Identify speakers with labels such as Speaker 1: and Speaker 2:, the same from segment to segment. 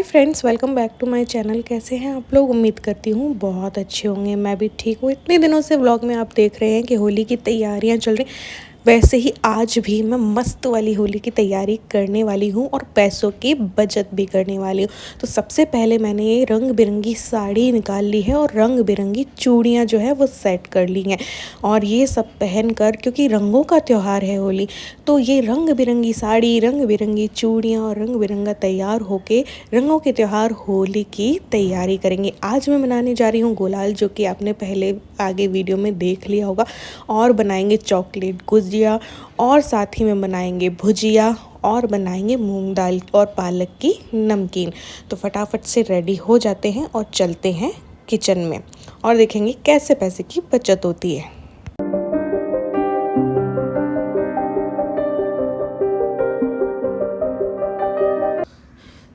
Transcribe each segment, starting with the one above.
Speaker 1: Friends, welcome back to my channel. कैसे हैं आप लोग? उम्मीद करती हूँ बहुत अच्छे होंगे। मैं भी ठीक हूँ। इतने दिनों से व्लॉग में आप देख रहे हैं कि होली की तैयारियां चल रही, वैसे ही आज भी मैं मस्त वाली होली की तैयारी करने वाली हूँ और पैसों की बचत भी करने वाली हूँ। तो सबसे पहले मैंने ये रंग बिरंगी साड़ी निकाल ली है और रंग बिरंगी चूड़ियाँ जो है वो सेट कर ली हैं। और ये सब पहन कर, क्योंकि रंगों का त्यौहार है होली, तो ये रंग बिरंगी साड़ी, रंग बिरंगी चूड़ियाँ और रंग बिरंगा तैयार होके रंगों के त्यौहार होली की तैयारी करेंगे। आज मैं बनाने जा रही हूँ गुलाल, जो कि आपने पहले आगे वीडियो में देख लिया होगा। और बनाएंगे चॉकलेट गुजिया, और साथ ही में बनाएंगे भुजिया, और बनाएंगे मूंग दाल और पालक की नमकीन। तो फटाफट से रेडी हो जाते हैं और चलते हैं किचन में और देखेंगे कैसे पैसे की बचत होती है।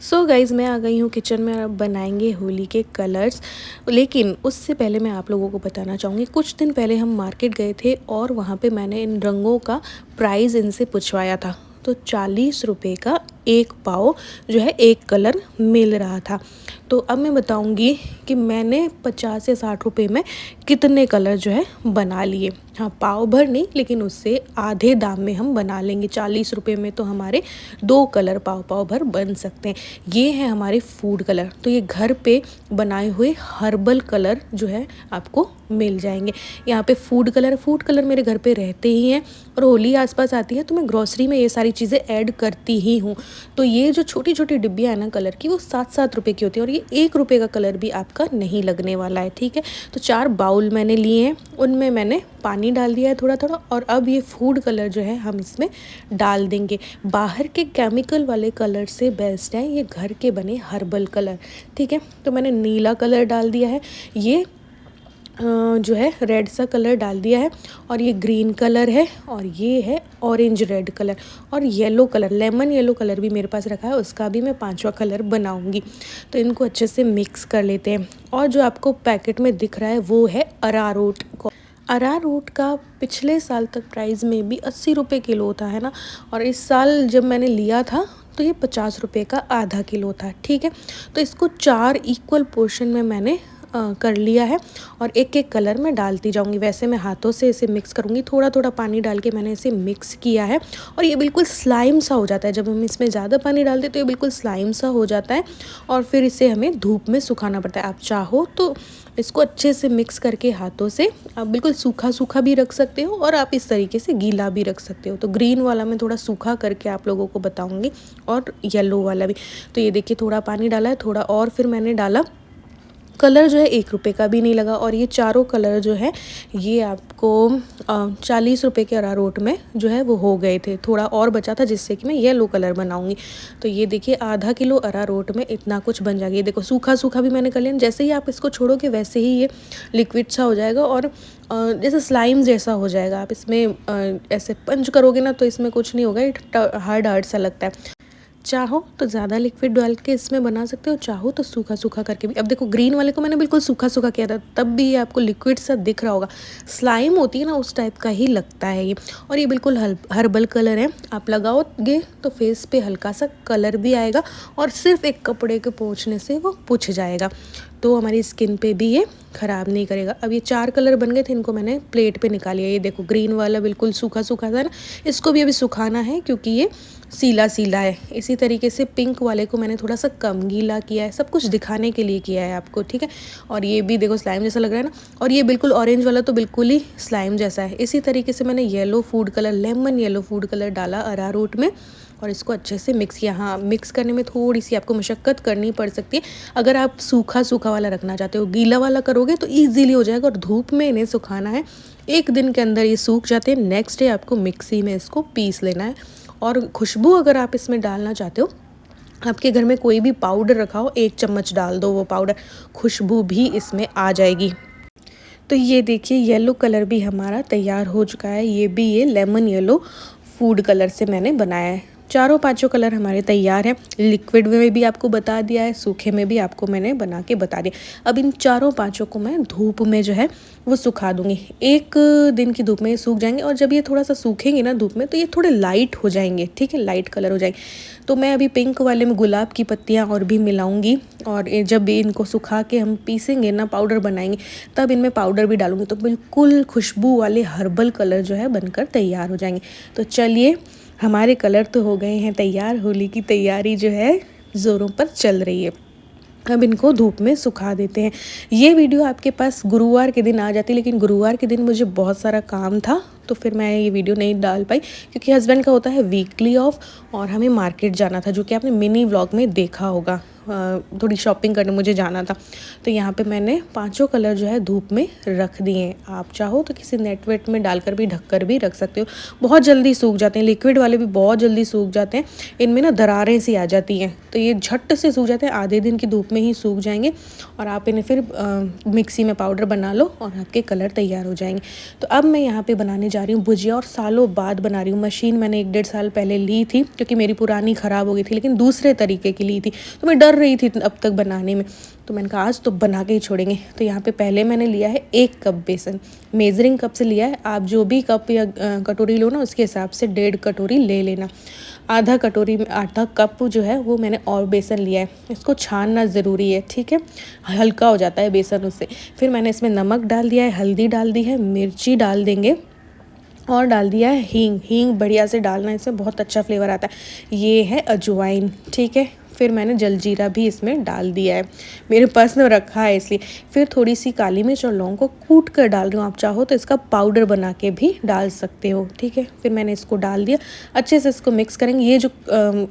Speaker 1: सो गाइज़, मैं आ गई हूँ किचन में। अब बनाएंगे होली के कलर्स। लेकिन उससे पहले मैं आप लोगों को बताना चाहूँगी, कुछ दिन पहले हम मार्केट गए थे और वहाँ पे मैंने इन रंगों का प्राइस इनसे पूछवाया था। तो 40 रुपये का एक पाव जो है एक कलर मिल रहा था। तो अब मैं बताऊंगी कि मैंने 50 या 60 रुपये में कितने कलर जो है बना लिए। हाँ, पाव भर नहीं, लेकिन उससे आधे दाम में हम बना लेंगे। 40 रुपये में तो हमारे 2 कलर पाव पाव भर बन सकते हैं। ये है हमारे फूड कलर। तो ये घर पे बनाए हुए हर्बल कलर जो है आपको मिल जाएंगे। यहाँ पे फूड कलर मेरे घर पे रहते ही हैं, और होली आसपास आती है तो मैं ग्रॉसरी में ये सारी चीज़ें ऐड करती ही हूँ। तो ये जो छोटी छोटी डिब्बियाँ है ना कलर की, वो 7-7 रुपये की होती है, और ये 1 रुपये का कलर भी आपका नहीं लगने वाला है। ठीक है, तो 4 बाउल मैंने लिए हैं, उनमें मैंने पानी डाल दिया है थोड़ा थोड़ा, और अब ये फूड कलर जो है हम इसमें डाल देंगे। बाहर के केमिकल वाले कलर से बेस्ट है ये घर के बने हर्बल कलर। ठीक है, तो मैंने नीला कलर डाल दिया है, ये जो है रेड सा कलर डाल दिया है, और ये ग्रीन कलर है, और ये है ऑरेंज रेड कलर, और yellow colour, lemon yellow colour भी मेरे पास रखा है, उसका भी मैं 5वां कलर बनाऊंगी। तो इनको अच्छे से मिक्स कर लेते हैं। और जो आपको पैकेट में दिख रहा है वो है अरारोट। अरारोट का पिछले साल तक प्राइस में भी 80 रुपये किलो था, है ना। और इस साल जब मैंने लिया था तो ये 50 रुपये का आधा किलो था। ठीक है, तो इसको 4 इक्वल पोर्शन में मैंने कर लिया है, और एक एक कलर में डालती जाऊंगी। वैसे मैं हाथों से इसे मिक्स करूंगी, थोड़ा थोड़ा पानी डाल के मैंने इसे मिक्स किया है, और ये बिल्कुल स्लाइम सा हो जाता है। जब हम इसमें ज़्यादा पानी डालते तो ये बिल्कुल स्लाइम सा हो जाता है, और फिर इसे हमें धूप में सुखाना पड़ता है। आप चाहो तो इसको अच्छे से मिक्स करके हाथों से आप बिल्कुल सूखा सूखा भी रख सकते हो, और आप इस तरीके से गीला भी रख सकते हो। तो ग्रीन वाला मैं थोड़ा सूखा करके आप लोगों को बताऊंगी, और येलो वाला भी। तो ये देखिए, थोड़ा पानी डाला है, थोड़ा और फिर मैंने डाला। कलर जो है 1 रुपये का भी नहीं लगा, और ये चारों कलर जो है ये आपको 40 रुपये के अरारोट में जो है वो हो गए थे। थोड़ा और बचा था जिससे कि मैं येलो कलर बनाऊंगी। तो ये देखिए, आधा किलो अरारोट में इतना कुछ बन जाएगा। ये देखो, सूखा सूखा भी मैंने कर लिया। जैसे ही आप इसको छोड़ोगे वैसे ही ये लिक्विड सा हो जाएगा, और जैसे स्लाइम जैसा हो जाएगा। आप इसमें ऐसे पंच करोगे ना तो इसमें कुछ नहीं होगा, ये हार्ड हार्ड सा लगता है। चाहो तो ज़्यादा लिक्विड डाल के इसमें बना सकते हो, चाहो तो सूखा सूखा करके भी। अब देखो, ग्रीन वाले को मैंने बिल्कुल सूखा सूखा किया था, तब भी ये आपको लिक्विड सा दिख रहा होगा। स्लाइम होती है ना, उस टाइप का ही लगता है ये। और ये बिल्कुल हर्बल कलर है। आप लगाओगे तो फेस पे हल्का सा कलर भी आएगा, और सिर्फ एक कपड़े के पोंछने से वो पुछ जाएगा, तो हमारी स्किन पे भी ये ख़राब नहीं करेगा। अब ये 4 कलर बन गए थे, इनको मैंने प्लेट पे निकाल लिया। ये देखो, ग्रीन वाला बिल्कुल सूखा सूखा था ना, इसको भी अभी सुखाना है क्योंकि ये सीला सीला है। इसी तरीके से पिंक वाले को मैंने थोड़ा सा कम गीला किया है, सब कुछ दिखाने के लिए किया है आपको। ठीक है, और ये भी देखो स्लाइम जैसा लग रहा है ना, और ये बिल्कुल ऑरेंज वाला तो बिल्कुल ही स्लाइम जैसा है। इसी तरीके से मैंने yellow food colour, lemon yellow food colour डाला अरारोट में, और इसको अच्छे से मिक्स किया। हाँ, मिक्स करने में थोड़ी सी आपको मशक्क़त करनी पड़ सकती है। अगर आप सूखा सूखा वाला रखना चाहते हो, गीला वाला करोगे तो ईजिली हो जाएगा, और धूप में इन्हें सुखाना है। 1 दिन के अंदर ये सूख जाते हैं। नेक्स्ट डे आपको मिक्सी में इसको पीस लेना है। और खुशबू अगर आप इसमें डालना चाहते हो, आपके घर में कोई भी पाउडर रखा हो, 1 चम्मच डाल दो वो पाउडर, खुशबू भी इसमें आ जाएगी। तो ये देखिए, येलो कलर भी हमारा तैयार हो चुका है। ये भी ये लेमन येलो फूड कलर से मैंने बनाया है। चारों पांचों कलर हमारे तैयार हैं। लिक्विड में भी आपको बता दिया है, सूखे में भी आपको मैंने बना के बता दिया। अब इन चारों पांचों को मैं धूप में जो है वो सुखा दूंगी। 1 दिन की धूप में ये सूख जाएंगे और जब ये थोड़ा सा सूखेंगे ना धूप में तो ये थोड़े लाइट हो जाएंगे, ठीक है, लाइट कलर हो जाएंगे। तो मैं अभी पिंक वाले में गुलाब की पत्तियाँ और भी मिलाऊंगी और जब भी इनको सुखा के हम पीसेंगे ना, पाउडर बनाएंगे, तब इनमें पाउडर भी डालूंगी, तो बिल्कुल खुशबू वाले हर्बल कलर जो है बनकर तैयार हो जाएंगे। तो चलिए, हमारे कलर तो हो गए हैं तैयार, होली की तैयारी जो है ज़ोरों पर चल रही है। अब इनको धूप में सुखा देते हैं। ये वीडियो आपके पास गुरुवार के दिन आ जाती, लेकिन गुरुवार के दिन मुझे बहुत सारा काम था तो फिर मैं ये वीडियो नहीं डाल पाई, क्योंकि हस्बैंड का होता है वीकली ऑफ और हमें मार्केट जाना था, जो कि आपने मिनी व्लॉग में देखा होगा। थोड़ी शॉपिंग करने मुझे जाना था। तो यहाँ पे मैंने पांचों कलर जो है धूप में रख दिए हैं। आप चाहो तो किसी नेट वेट में डालकर भी ढक कर भी रख सकते हो। बहुत जल्दी सूख जाते हैं, लिक्विड वाले भी बहुत जल्दी सूख जाते हैं। इनमें ना दरारें सी आ जाती हैं, तो ये झट से सूख जाते हैं, आधे दिन की धूप में ही सूख जाएंगे और आप इन्हें फिर मिक्सी में पाउडर बना लो और आपके कलर तैयार हो जाएंगे। तो अब मैं यहाँ पर बनाने जा रही हूँ भुजिया, और सालों बाद बना रही हूँ। मशीन मैंने 1-1.5 साल पहले ली थी, क्योंकि मेरी पुरानी ख़राब हो गई थी, लेकिन दूसरे तरीके की ली थी, तो मैं डर रही थी अब तक बनाने में। तो मैंने कहा आज तो बना के ही छोड़ेंगे। तो यहाँ पे पहले मैंने लिया है 1 कप बेसन, मेजरिंग कप से लिया है। आप जो भी कप या कटोरी लो ना, उसके हिसाब से 1.5 कटोरी ले लेना। आधा कटोरी में आधा कप जो है वो मैंने और बेसन लिया है। इसको छानना ज़रूरी है, ठीक है, हल्का हो जाता है बेसन उससे। फिर मैंने इसमें नमक डाल दिया है, हल्दी डाल दी है, मिर्ची डाल देंगे और डाल दिया है हींग। हींग बढ़िया से डालना, इसमें बहुत अच्छा फ्लेवर आता है। ये है अजवाइन, ठीक है। फिर मैंने जलजीरा भी इसमें डाल दिया है, मेरे पास में रखा है इसलिए। फिर थोड़ी सी काली मिर्च और लौंग को कूट कर डाल रही हूँ, आप चाहो तो इसका पाउडर बना के भी डाल सकते हो, ठीक है। फिर मैंने इसको डाल दिया, अच्छे से इसको मिक्स करेंगे। ये जो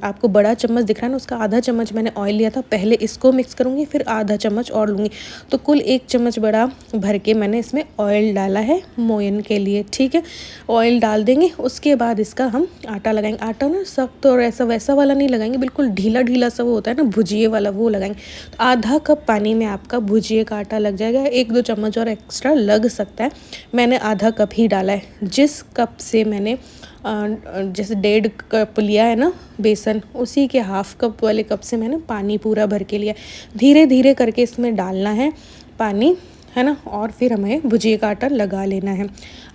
Speaker 1: आपको बड़ा चम्मच दिख रहा है ना, उसका आधा चम्मच मैंने ऑयल लिया था, पहले इसको मिक्स करूँगी फिर आधा चम्मच और लूँगी। तो कुल 1 चम्मच बड़ा भर के मैंने इसमें ऑयल डाला है मोयन के लिए, ठीक है। ऑयल डाल देंगे, उसके बाद इसका हम आटा लगाएंगे। आटा ना सख्त और ऐसा वैसा वाला नहीं लगाएंगे, बिल्कुल ढीला ढीला सा वो होता है ना भुजिए वाला, वो लगाएंगे। तो आधा कप पानी में आपका भुजिए का आटा लग जाएगा। 1-2 चम्मच और एक्स्ट्रा लग सकता है, मैंने आधा कप ही डाला है। जिस कप से मैंने जैसे 1.5 कप लिया है ना बेसन, उसी के हाफ कप वाले कप से मैंने पानी पूरा भर के लिया। धीरे धीरे करके इसमें डालना है पानी, है ना, और फिर हमें भुजिए का आटा लगा लेना है।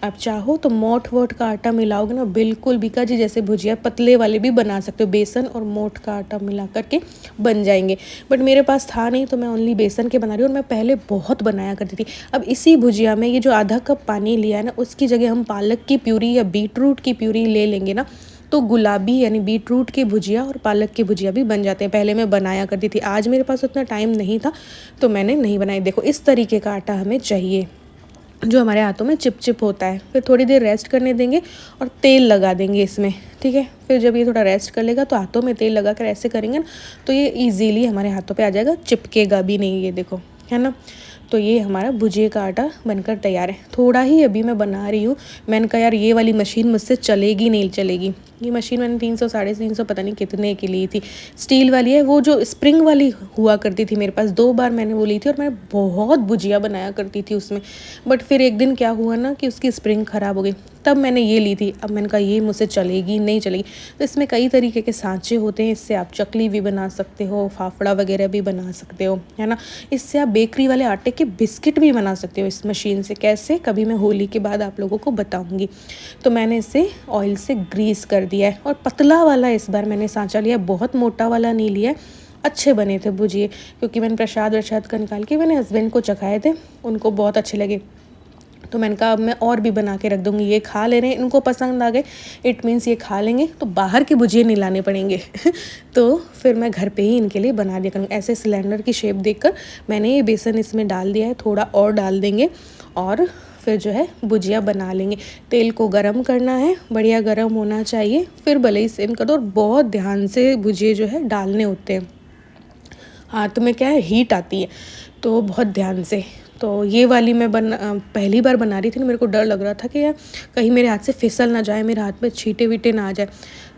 Speaker 1: आप चाहो तो मोठ वोट का आटा मिलाओगे ना, बिल्कुल बीका जी जैसे भुजिया पतले वाले भी बना सकते हो, बेसन और मोठ का आटा मिला करके बन जाएंगे। बट मेरे पास था नहीं, तो मैं ओनली बेसन के बना रही हूँ, और मैं पहले बहुत बनाया करती थी। अब इसी भुजिया में ये जो आधा कप पानी लिया है ना, उसकी जगह हम पालक की प्यूरी या बीटरूट की प्यूरी ले लेंगे ना, तो गुलाबी यानी बीटरूट की भुजिया और पालक की भुजिया भी बन जाते हैं। पहले मैं बनाया करती थी, आज मेरे पास उतना टाइम नहीं था तो मैंने नहीं बनाई। देखो इस तरीके का आटा हमें चाहिए, जो हमारे हाथों में चिप चिप होता है। फिर थोड़ी देर रेस्ट करने देंगे और तेल लगा देंगे इसमें, ठीक है। फिर जब ये थोड़ा रेस्ट कर लेगा तो हाथों में तेल लगा कर ऐसे करेंगे ना, तो ये इजीली हमारे हाथों पे आ जाएगा, चिपकेगा भी नहीं, ये देखो, है ना। तो ये हमारा भुजिए का आटा बनकर तैयार है। थोड़ा ही अभी मैं बना रही हूँ, मैंने कहा यार ये वाली मशीन मुझसे चलेगी नहीं चलेगी। ये मशीन मैंने 300 350 पता नहीं कितने की ली थी, स्टील वाली है, वो जो स्प्रिंग वाली हुआ करती थी मेरे पास। 2 बार मैंने वो ली थी और मैं बहुत भुजिया बनाया करती थी उसमें। बट फिर एक दिन क्या हुआ ना कि उसकी स्प्रिंग ख़राब हो गई, तब मैंने ये ली थी। अब मैंने कहा ये मुझसे चलेगी नहीं चलेगी। तो इसमें कई तरीके के सांचे होते हैं, इससे आप चकली भी बना सकते हो, फाफड़ा वगैरह भी बना सकते हो, है ना। इससे आप बेकरी वाले आटे के बिस्किट भी बना सकते हो इस मशीन से। कैसे, कभी मैं होली के बाद आप लोगों को बताऊंगी। तो मैंने इसे ऑयल से ग्रीस कर दिया है, और पतला वाला इस बार मैंने सांचा लिया, बहुत मोटा वाला नहीं लिया। अच्छे बने थे भुजिए, क्योंकि मैंने प्रसाद का निकाल के मैंने हस्बैंड को चखाए थे, उनको बहुत अच्छे लगे। तो मैंने कहा अब मैं और भी बना के रख दूँगी, ये खा ले रहे हैं, इनको पसंद आ गए, इट मीन्स ये खा लेंगे, तो बाहर के भुजिए नहीं लाने पड़ेंगे। तो फिर मैं घर पे ही इनके लिए बना दिया करूँगी। ऐसे सिलेंडर की शेप देखकर मैंने ये बेसन इसमें डाल दिया है, थोड़ा और डाल देंगे और फिर जो है भुजिया बना लेंगे। तेल को गरम करना है, बढ़िया गरम होना चाहिए, फिर भले ही सिम कर दो। और बहुत ध्यान से भुजिए जो है डालने होते हैं, हाथ में क्या है हीट आती है, तो बहुत ध्यान से। तो ये वाली मैं पहली बार बना रही थी ना, मेरे को डर लग रहा था कि यार कहीं मेरे हाथ से फिसल ना जाए, मेरे हाथ में छींटे वीटे ना आ जाए।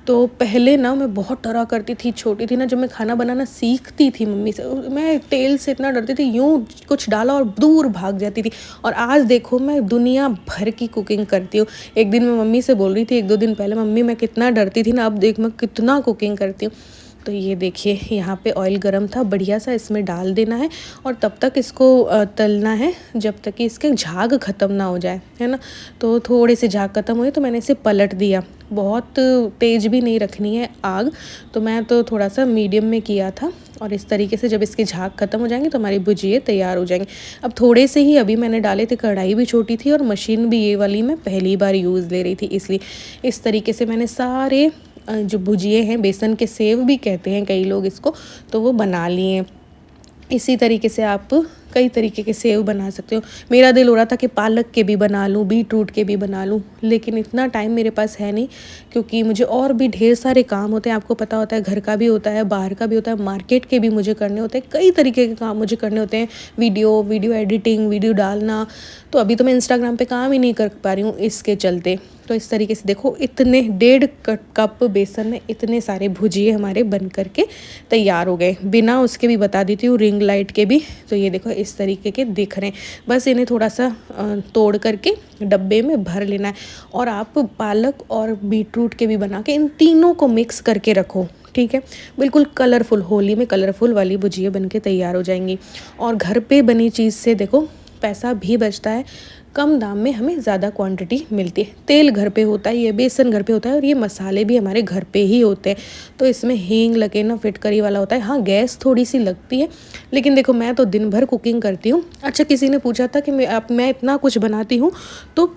Speaker 1: तो पहले ना मैं बहुत डरा करती थी, छोटी थी ना जब मैं खाना बनाना सीखती थी मम्मी से, मैं तेल से इतना डरती थी, यूँ कुछ डाला और दूर भाग जाती थी। और आज देखो मैं दुनिया भर की कुकिंग करती हूँ। एक दिन मैं मम्मी से बोल रही थी 1-2 दिन पहले, मम्मी मैं कितना डरती थी ना, अब देख मैं कितना कुकिंग करती हूँ। तो ये देखिए यहाँ पे ऑयल गरम था, बढ़िया सा इसमें डाल देना है और तब तक इसको तलना है जब तक कि इसके झाग ख़त्म ना हो जाए, है ना। तो थोड़े से झाग ख़त्म हुए तो मैंने इसे पलट दिया। बहुत तेज़ भी नहीं रखनी है आग, तो मैं तो थोड़ा सा मीडियम में किया था। और इस तरीके से जब इसके झाग ख़त्म हो जाएंगे तो हमारी भुजिए तैयार हो जाएंगे। अब थोड़े से ही अभी मैंने डाले थे, कढ़ाई भी छोटी थी और मशीन भी ये वाली मैं पहली बार यूज़ ले रही थी, इसलिए इस तरीके से मैंने सारे जो भुजिए हैं, बेसन के सेव भी कहते हैं कई लोग इसको, तो वो बना लिए। इसी तरीके से आप कई तरीके के सेव बना सकते हो। मेरा दिल हो रहा था कि पालक के भी बना लूँ, बीटरूट के भी बना लूँ, लेकिन इतना टाइम मेरे पास है नहीं, क्योंकि मुझे और भी ढेर सारे काम होते हैं। आपको पता होता है घर का भी होता है, बाहर का भी होता है, मार्केट के भी मुझे करने होते हैं, कई तरीके के काम मुझे करने होते हैं। वीडियो एडिटिंग, वीडियो डालना, तो अभी तो मैं इंस्टाग्राम पे काम ही नहीं कर पा रही हूँ इसके चलते। तो इस तरीके से देखो, इतने 1.5 कप बेसन में इतने सारे भुजिए हमारे बन करके तैयार हो गए, बिना उसके भी बता देती हूँ रिंग लाइट के भी। तो ये देखो इस तरीके के दिख रहे हैं। बस इन्हें थोड़ा सा तोड़ करके डब्बे में भर लेना है। और आप पालक और बीटरूट के भी बना के इन तीनों को मिक्स करके रखो, ठीक है। बिल्कुल कलरफुल, होली में कलरफुल वाली भुजिया बन के तैयार हो जाएंगी। और घर पे बनी चीज़ से देखो पैसा भी बचता है, कम दाम में हमें ज़्यादा क्वांटिटी मिलती है। तेल घर पे होता है, ये बेसन घर पे होता है, और ये मसाले भी हमारे घर पे ही होते हैं। तो इसमें हींग लगे ना, फिटकरी वाला होता है। हाँ, गैस थोड़ी सी लगती है, लेकिन देखो मैं तो दिन भर कुकिंग करती हूँ। अच्छा, किसी ने पूछा था कि मैं इतना कुछ बनाती हूँ तो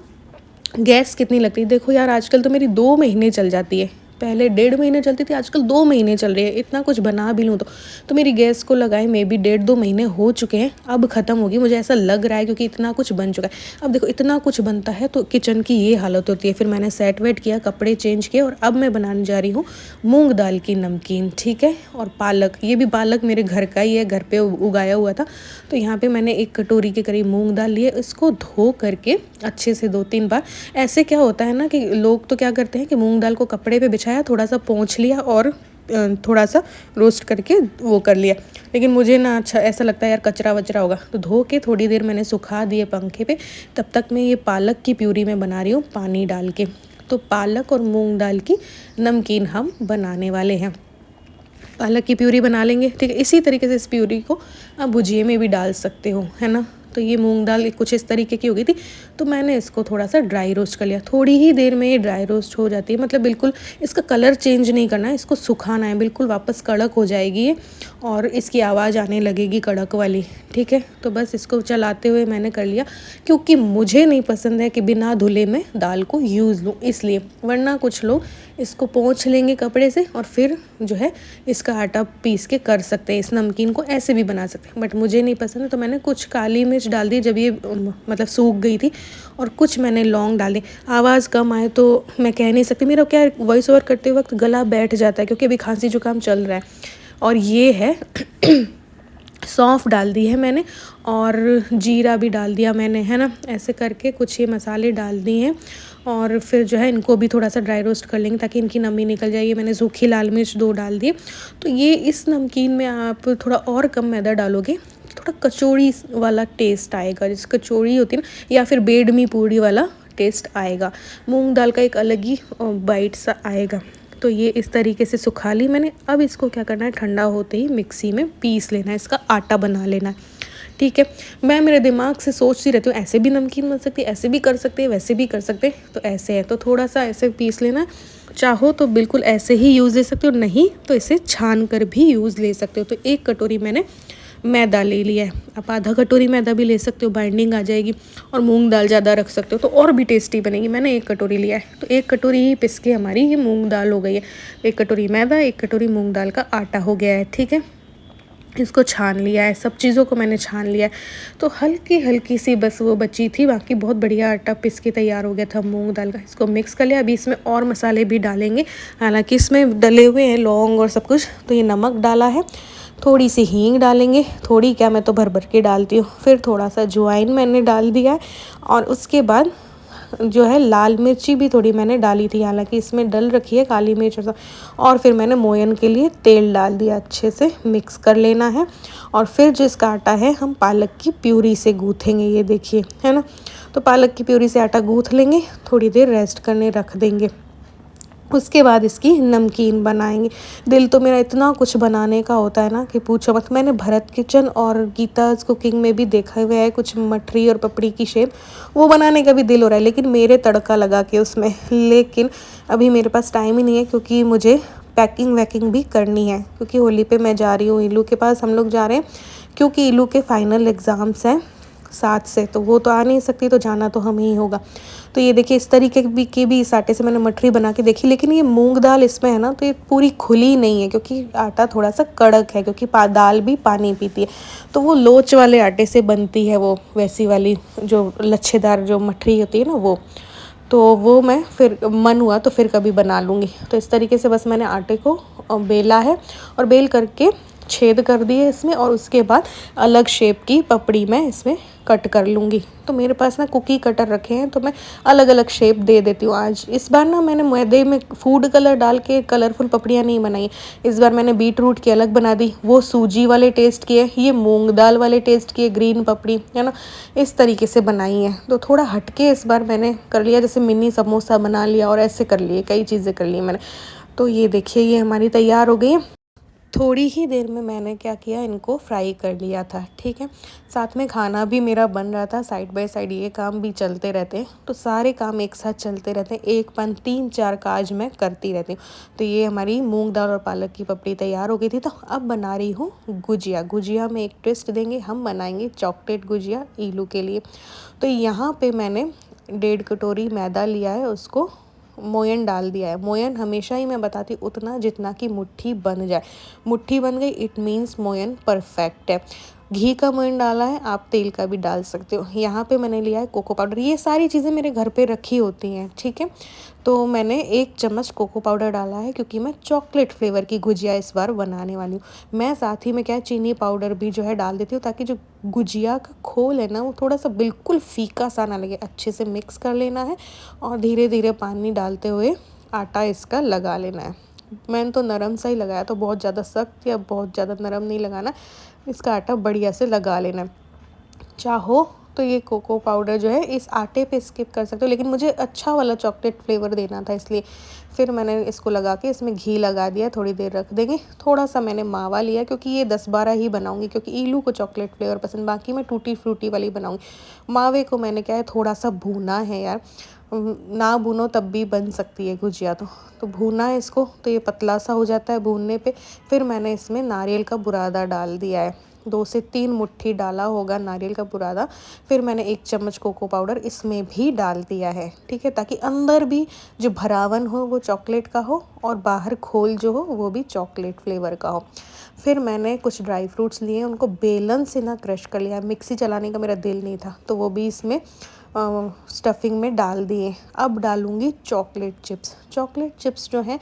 Speaker 1: गैस कितनी लगती है। देखो यार, आजकल तो मेरी 2 महीने चल जाती है। पहले 1.5 महीने चलती थी, आजकल 2 महीने चल रही है। इतना कुछ बना भी लूँ तो मेरी गैस को लगाए मे बी 1.5-2 महीने हो चुके हैं, अब ख़त्म होगी, मुझे ऐसा लग रहा है, क्योंकि इतना कुछ बन चुका है। अब देखो इतना कुछ बनता है तो किचन की ये हालत होती है। फिर मैंने सेट वेट किया, कपड़े चेंज किए, और अब मैं बनाने जा रही हूँ मूँग दाल की नमकीन, ठीक है। और पालक, ये भी पालक मेरे घर का ही है, घर पर उगाया हुआ था। तो यहाँ पर मैंने 1 कटोरी के करीब मूँग दाल लिए, इसको धो करके अच्छे से 2-3 बार। ऐसे क्या होता है ना कि लोग तो क्या करते हैं कि मूँग दाल को कपड़े पे बिछाया, थोड़ा सा पोंछ लिया और थोड़ा सा रोस्ट करके वो कर लिया, लेकिन मुझे ना अच्छा ऐसा लगता है यार, कचरा वचरा होगा। तो धो के थोड़ी देर मैंने सुखा दिए पंखे पे। तब तक मैं ये पालक की प्यूरी में बना रही हूँ पानी डाल के। तो पालक और मूंग दाल की नमकीन हम बनाने वाले हैं। पालक की प्यूरी बना लेंगे, ठीक है। इसी तरीके से इस प्यूरी को आप भुजिए में भी डाल सकते हो, है ना। तो ये मूंग दाल कुछ इस तरीके की हो गई थी, तो मैंने इसको थोड़ा सा ड्राई रोस्ट कर लिया। थोड़ी ही देर में ये ड्राई रोस्ट हो जाती है, मतलब बिल्कुल इसका कलर चेंज नहीं करना है, इसको सुखाना है, बिल्कुल वापस कड़क हो जाएगी ये, और इसकी आवाज़ आने लगेगी कड़क वाली, ठीक है। तो बस इसको चलाते हुए मैंने कर लिया, क्योंकि मुझे नहीं पसंद है कि बिना धुले में दाल को यूज़ लूँ, इसलिए। वरना कुछ लोग इसको पोंछ लेंगे कपड़े से और फिर जो है इसका आटा पीस के कर सकते हैं, इस नमकीन को ऐसे भी बना सकते हैं, बट मुझे नहीं पसंद है। तो मैंने कुछ काली मिर्च डाल दी जब ये मतलब सूख गई थी, और कुछ मैंने लौंग डाल दी। आवाज़ कम आए तो मैं कह नहीं सकती, मेरा क्या वॉइस ओवर करते वक्त गला बैठ जाता है, क्योंकि अभी खांसी जुकाम चल रहा है। और ये है सौंफ डाल दी है मैंने, और जीरा भी डाल दिया मैंने, है ना। ऐसे करके कुछ ये मसाले डाल दिए हैं, और फिर जो है इनको भी थोड़ा सा ड्राई रोस्ट कर लेंगे ताकि इनकी नमी निकल जाए। ये मैंने सूखी लाल मिर्च 2 डाल दिए। तो ये इस नमकीन में आप थोड़ा और कम मैदा डालोगे, थोड़ा कचौड़ी वाला टेस्ट आएगा, जैसे कचौड़ी होती है ना, या फिर बेडमी पूड़ी वाला टेस्ट आएगा। मूंग दाल का एक अलग ही बाइट सा आएगा। तो ये इस तरीके से सुखा ली मैंने। अब इसको क्या करना है, ठंडा होते ही मिक्सी में पीस लेना है, इसका आटा बना लेना है, ठीक है। मैं मेरे दिमाग से सोचती रहती हूँ, ऐसे भी नमकीन बन सकती है, ऐसे भी कर सकते हैं, वैसे भी कर सकते हैं। तो ऐसे है तो थोड़ा सा ऐसे पीस लेना है। चाहो तो बिल्कुल ऐसे ही यूज़ ले सकते हो, नहीं तो इसे छान कर भी यूज़ ले सकते हो। तो 1 कटोरी मैंने मैदा ले लिया है, आप आधा कटोरी मैदा भी ले सकते हो, बाइंडिंग आ जाएगी। और मूंग दाल ज़्यादा रख सकते हो तो और भी टेस्टी बनेगी। मैंने 1 कटोरी लिया है, तो 1 कटोरी ही पिस के हमारी ये मूंग दाल हो गई है। 1 कटोरी मैदा, 1 कटोरी मूंग दाल का आटा हो गया है, ठीक है। इसको छान लिया है, सब चीज़ों को मैंने छान लिया है। तो हल्की हल्की सी बस वो बची थी, बाकी बहुत बढ़िया आटा पिस के तैयार हो गया था मूंग दाल का। इसको मिक्स कर लिया। अभी इसमें और मसाले भी डालेंगे, हालांकि इसमें डले हुए हैं लौंग और सब कुछ। तो ये नमक डाला है, थोड़ी सी हींग डालेंगे, थोड़ी क्या मैं तो भर भर के डालती हूँ। फिर थोड़ा सा अजवाइन मैंने डाल दिया है, और उसके बाद जो है लाल मिर्ची भी थोड़ी मैंने डाली थी, हालांकि इसमें डल रखी है काली मिर्च और फिर मैंने मोयन के लिए तेल डाल दिया। अच्छे से मिक्स कर लेना है और फिर जिसका आटा है हम पालक की प्यूरी से गूँथेंगे, ये देखिए है ना। तो पालक की प्यूरी से आटा गूँथ लेंगे, थोड़ी देर रेस्ट करने रख देंगे। उसके बाद इसकी नमकीन बनाएंगे। दिल तो मेरा इतना कुछ बनाने का होता है ना कि पूछो मत। मैंने भरत किचन और गीताज़ कुकिंग में भी देखा हुआ है कुछ मठरी और पपड़ी की शेप, वो बनाने का भी दिल हो रहा है, लेकिन मेरे तड़का लगा के उसमें। लेकिन अभी मेरे पास टाइम ही नहीं है, क्योंकि मुझे पैकिंग वैकिंग भी करनी है, क्योंकि होली पे मैं जा रही हूँ इलू के पास, हम लोग जा रहे हैं, क्योंकि इलू के फाइनल एग्ज़ाम्स हैं 7 से, तो वो तो आ नहीं सकती, तो जाना तो हमें ही होगा। तो ये देखिए इस तरीके की भी इस आटे से मैंने मठरी बना के देखी, लेकिन ये मूंग दाल इसमें है ना, तो ये पूरी खुली नहीं है, क्योंकि आटा थोड़ा सा कड़क है, क्योंकि दाल भी पानी पीती है। तो वो लोच वाले आटे से बनती है, वो वैसी वाली जो लच्छेदार जो मठरी होती है ना वो। तो वो मैं फिर मन हुआ तो फिर कभी बना लूँगी। तो इस तरीके से बस मैंने आटे को बेला है और बेल करके छेद कर दिए इसमें, और उसके बाद अलग शेप की पपड़ी मैं इसमें कट कर लूँगी। तो मेरे पास ना कुकी कटर रखे हैं, तो मैं अलग अलग शेप दे देती हूँ। आज इस बार ना मैंने मैदे में फूड कलर डाल के कलरफुल पपड़ियाँ नहीं बनाई, इस बार मैंने बीट रूट की अलग बना दी, वो सूजी वाले टेस्ट किए, ये मूंग दाल वाले टेस्ट किए, ग्रीन पपड़ी है ना, इस तरीके से बनाई है। तो थोड़ा हटके इस बार मैंने कर लिया, जैसे मिनी समोसा बना लिया और ऐसे कर लिए, कई चीज़ें कर ली मैंने। तो ये देखिए ये हमारी तैयार हो गई है। थोड़ी ही देर में मैंने क्या किया, इनको फ्राई कर लिया था, ठीक है। साथ में खाना भी मेरा बन रहा था, साइड बाय साइड ये काम भी चलते रहते हैं, तो सारे काम एक साथ चलते रहते हैं, एक पन 3-4 काज मैं करती रहती हूँ। तो ये हमारी मूंग दाल और पालक की पपड़ी तैयार हो गई थी। तो अब बना रही हूँ गुजिया। गुजिया में एक ट्विस्ट देंगे, हम बनाएंगे चॉकलेट गुजिया ईलू के लिए। तो यहाँ पे मैंने 1.5 कटोरी मैदा लिया है, उसको मोयन डाल दिया है। मोयन हमेशा ही मैं बताती हूँ उतना जितना कि मुट्ठी बन जाए। मुट्ठी बन गई इट मीन्स मोयन परफेक्ट है। घी का मोयन डाला है, आप तेल का भी डाल सकते हो। यहाँ पे मैंने लिया है कोको पाउडर, ये सारी चीज़ें मेरे घर पे रखी होती हैं, ठीक है। तो मैंने 1 चम्मच कोको पाउडर डाला है, क्योंकि मैं चॉकलेट फ्लेवर की गुजिया इस बार बनाने वाली हूँ। मैं साथ ही में क्या है चीनी पाउडर भी जो है डाल देती हूँ, ताकि जो गुजिया का खोल है ना वो थोड़ा सा बिल्कुल फीका सा ना लगे। अच्छे से मिक्स कर लेना है और धीरे धीरे पानी डालते हुए आटा इसका लगा लेना है। मैंने तो नरम सा ही लगाया, तो बहुत ज़्यादा सख्त या बहुत ज़्यादा नरम नहीं लगाना, इसका आटा बढ़िया से लगा लेना है। चाहो तो ये कोको पाउडर जो है इस आटे पे स्किप कर सकते हो, लेकिन मुझे अच्छा वाला चॉकलेट फ्लेवर देना था, इसलिए फिर मैंने इसको लगा के इसमें घी लगा दिया, थोड़ी देर रख देंगे। थोड़ा सा मैंने मावा लिया, क्योंकि ये 10-12 ही बनाऊंगी, क्योंकि ईलू को चॉकलेट फ्लेवर पसंद, बाकी मैं टूटी फ्रूटी वाली बनाऊंगी। मावे को मैंने क्या है थोड़ा सा भूना है यार, ना भूनो तब भी बन सकती है गुजिया। तो भूना है इसको, तो ये पतला सा हो जाता है भूनने पे। फिर मैंने इसमें नारियल का बुरादा डाल दिया है, 2 से 3 मुट्ठी डाला होगा नारियल का बुरादा। फिर मैंने 1 चम्मच कोको पाउडर इसमें भी डाल दिया है, ठीक है, ताकि अंदर भी जो भरावन हो वो चॉकलेट का हो और बाहर खोल जो हो वो भी चॉकलेट फ्लेवर का हो। फिर मैंने कुछ ड्राई फ्रूट्स लिए, उनको बेलन से ना क्रश कर लिया, मिक्सी चलाने का मेरा दिल नहीं था, तो वो भी इसमें स्टफिंग में डाल दिए। अब डालूँगी चॉकलेट चिप्स। चॉकलेट चिप्स जो हैं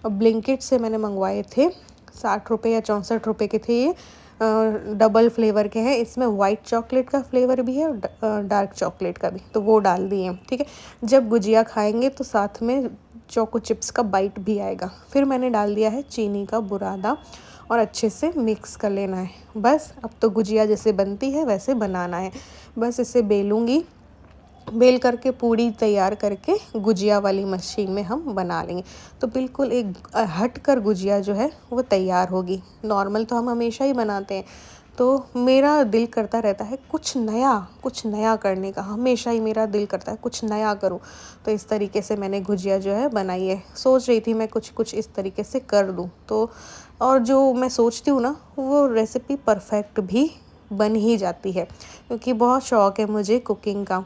Speaker 1: ब्लिंकिट से मैंने मंगवाए थे, 60 रुपये या 64 रुपये के थे ये। डबल फ्लेवर के हैं, इसमें वाइट चॉकलेट का फ्लेवर भी है और डार्क चॉकलेट का भी, तो वो डाल दिए हैं, ठीक है। जब गुजिया खाएंगे तो साथ में चोको चिप्स का बाइट भी आएगा। फिर मैंने डाल दिया है चीनी का बुरादा और अच्छे से मिक्स कर लेना है। बस अब तो गुजिया जैसे बनती है वैसे बनाना है। बस इसे बेलूँगी, बेल करके पूड़ी तैयार करके गुजिया वाली मशीन में हम बना लेंगे, तो बिल्कुल एक हट कर गुजिया जो है वो तैयार होगी। नॉर्मल तो हम हमेशा ही बनाते हैं, तो मेरा दिल करता रहता है कुछ नया करने का, हमेशा ही मेरा दिल करता है कुछ नया करूं। तो इस तरीके से मैंने गुजिया जो है बनाई है। सोच रही थी मैं कुछ इस तरीके से कर दूं, तो और जो मैं सोचती हूँ ना वो रेसिपी परफेक्ट भी बन ही जाती है, क्योंकि बहुत शौक़ है मुझे कुकिंग का।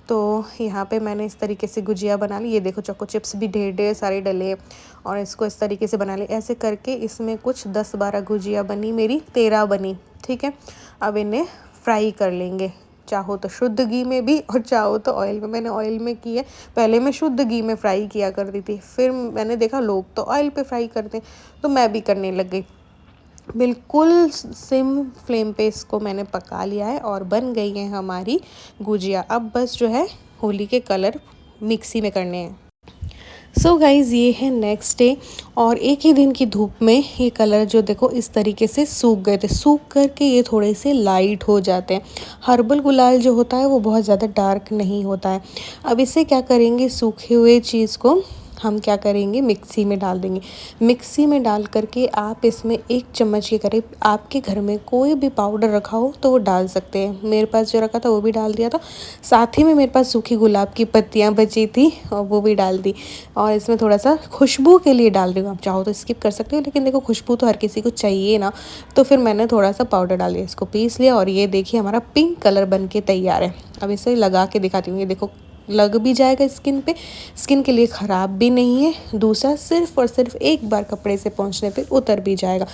Speaker 1: तो यहाँ पे मैंने इस तरीके से गुजिया बना ली। ये देखो चोको चिप्स भी ढेर सारे डले और इसको इस तरीके से बना ली। ऐसे करके इसमें कुछ 10-12 गुजिया बनी, मेरी 13 बनी, ठीक है। अब इन्हें फ्राई कर लेंगे, चाहो तो शुद्ध घी में भी और चाहो तो ऑयल में। मैंने ऑयल में की है, पहले मैं शुद्ध घी में फ्राई किया करती थी, फिर मैंने देखा लोग तो ऑयल पे फ्राई करते हैं, तो मैं भी करने लग गई। बिल्कुल सिम फ्लेम पे इसको मैंने पका लिया है और बन गई है हमारी गुजिया। अब बस जो है होली के कलर मिक्सी में करने हैं। सो गाइज़ ये है नेक्स्ट डे और एक ही दिन की धूप में ये कलर जो देखो इस तरीके से सूख गए थे। सूख करके ये थोड़े से लाइट हो जाते हैं। हर्बल गुलाल जो होता है वो बहुत ज़्यादा डार्क नहीं होता है। अब इसे क्या करेंगे, सूखे हुए चीज़ को हम क्या करेंगे, मिक्सी में डाल देंगे। मिक्सी में डाल करके आप इसमें 1 चम्मच के करीब, आपके घर में कोई भी पाउडर रखा हो तो वो डाल सकते हैं। मेरे पास जो रखा था वो भी डाल दिया था। साथ ही में मेरे पास सूखी गुलाब की पत्तियाँ बची थी और वो भी डाल दी। और इसमें थोड़ा सा खुशबू के लिए डाल रही हूँ, आप चाहो तो स्किप कर सकते हो, लेकिन देखो खुशबू तो हर किसी को चाहिए ना, तो फिर मैंने थोड़ा सा पाउडर डाल दिया, इसको पीस लिया और ये देखिए हमारा पिंक कलर बन के तैयार है। अब इसे लगा के दिखाती हूँ, ये देखो लग भी जाएगा स्किन पे, स्किन के लिए ख़राब भी नहीं है। दूसरा सिर्फ़ और सिर्फ एक बार कपड़े से पोंछने पे उतर भी जाएगा।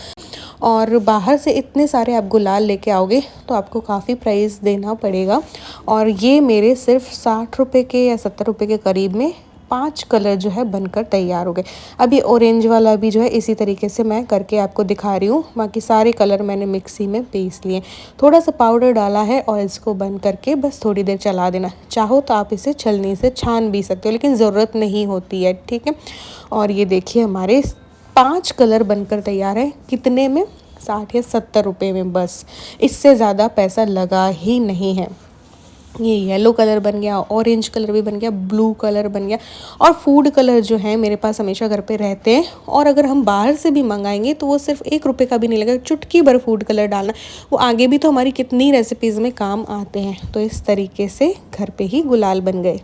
Speaker 1: और बाहर से इतने सारे आप गुलाल लेके आओगे तो आपको काफ़ी प्राइस देना पड़ेगा। और ये मेरे सिर्फ 60 रुपये के या 70 रुपये के करीब में 5 कलर जो है बनकर तैयार हो गए। अभी ऑरेंज वाला भी जो है इसी तरीके से मैं करके आपको दिखा रही हूँ। बाकी सारे कलर मैंने मिक्सी में पीस लिए, थोड़ा सा पाउडर डाला है और इसको बंद करके बस थोड़ी देर चला देना। चाहो तो आप इसे छलनी से छान भी सकते हो, लेकिन ज़रूरत नहीं होती है, ठीक है। और ये देखिए हमारे 5 कलर बनकर तैयार है। कितने में? 60 या 70 रुपये में। बस इससे ज़्यादा पैसा लगा ही नहीं है। ये येलो कलर बन गया, ऑरेंज कलर भी बन गया, ब्लू कलर बन गया। और फूड कलर जो है मेरे पास हमेशा घर पे रहते हैं, और अगर हम बाहर से भी मंगाएंगे तो वो सिर्फ 1 रुपये का भी नहीं लगेगा। चुटकी भर फूड कलर डालना, वो आगे भी तो हमारी कितनी रेसिपीज़ में काम आते हैं। तो इस तरीके से घर पे ही गुलाल बन गए।